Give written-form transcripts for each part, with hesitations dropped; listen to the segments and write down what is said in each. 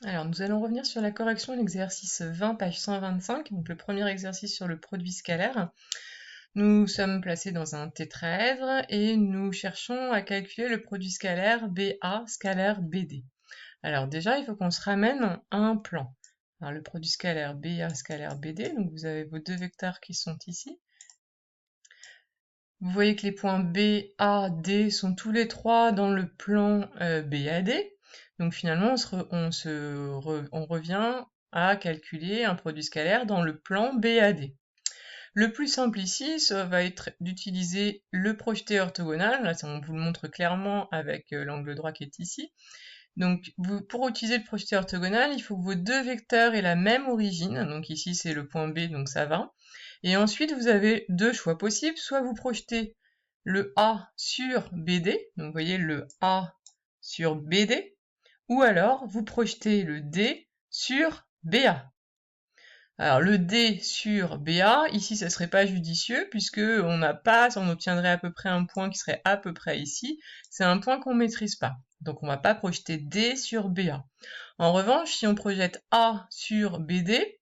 Alors, nous allons revenir sur la correction de l'exercice 20, page 125, donc le premier exercice sur le produit scalaire. Nous sommes placés dans un tétraèdre et nous cherchons à calculer le produit scalaire BA scalaire BD. Alors déjà, il faut qu'on se ramène à un plan. Alors, le produit scalaire BA scalaire BD, donc vous avez vos deux vecteurs qui sont ici. Vous voyez que les points B, A, D sont tous les trois dans le plan BAD. Donc finalement, on revient à calculer un produit scalaire dans le plan BAD. Le plus simple ici, ça va être d'utiliser le projeté orthogonal. Là, on vous le montre clairement avec l'angle droit qui est ici. Donc, pour utiliser le projeté orthogonal, il faut que vos deux vecteurs aient la même origine. Donc ici, c'est le point B, donc ça va. Et ensuite, vous avez deux choix possibles. Soit vous projetez le A sur BD, donc vous voyez le A sur BD, ou alors vous projetez le D sur BA. Alors le D sur BA, ici ça serait pas judicieux puisque on obtiendrait à peu près un point qui serait à peu près ici. C'est un point qu'on maîtrise pas. Donc on va pas projeter D sur BA. En revanche, si on projette A sur BD,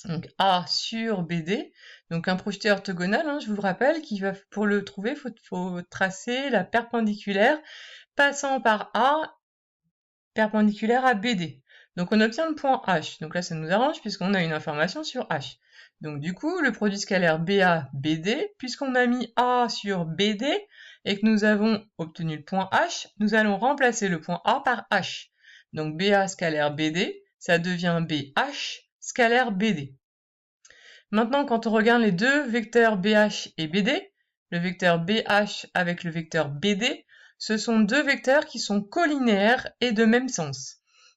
donc A sur BD, donc un projeté orthogonal, hein, je vous rappelle pour le trouver, faut tracer la perpendiculaire passant par A perpendiculaire à BD. Donc on obtient le point H. Donc là ça nous arrange puisqu'on a une information sur H. Donc du coup, le produit scalaire BA-BD, puisqu'on a mis A sur BD et que nous avons obtenu le point H, nous allons remplacer le point A par H. Donc BA scalaire BD, ça devient BH scalaire BD. Maintenant, quand on regarde les deux vecteurs BH et BD, le vecteur BH avec le vecteur BD, ce sont deux vecteurs qui sont colinéaires et de même sens.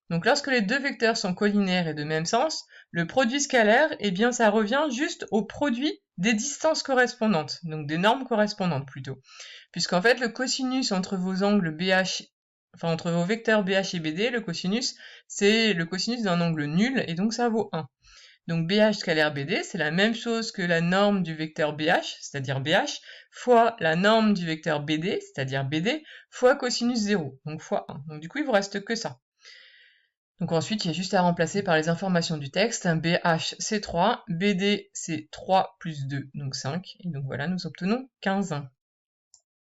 Donc lorsque les deux vecteurs sont colinéaires et de même sens, le produit scalaire, eh bien ça revient juste au produit des distances correspondantes, donc des normes correspondantes plutôt. Puisqu'en fait le cosinus entre vos angles BH, enfin entre vos vecteurs BH et BD, le cosinus, c'est le cosinus d'un angle nul et donc ça vaut 1. Donc BH scalaire BD, c'est la même chose que la norme du vecteur BH, c'est-à-dire BH, fois la norme du vecteur BD, c'est-à-dire BD, fois cosinus 0, donc fois 1. Donc du coup, il vous reste que ça. Donc ensuite, il y a juste à remplacer par les informations du texte. BH, c'est 3, BD, c'est 3 plus 2, donc 5. Et donc voilà, nous obtenons 15.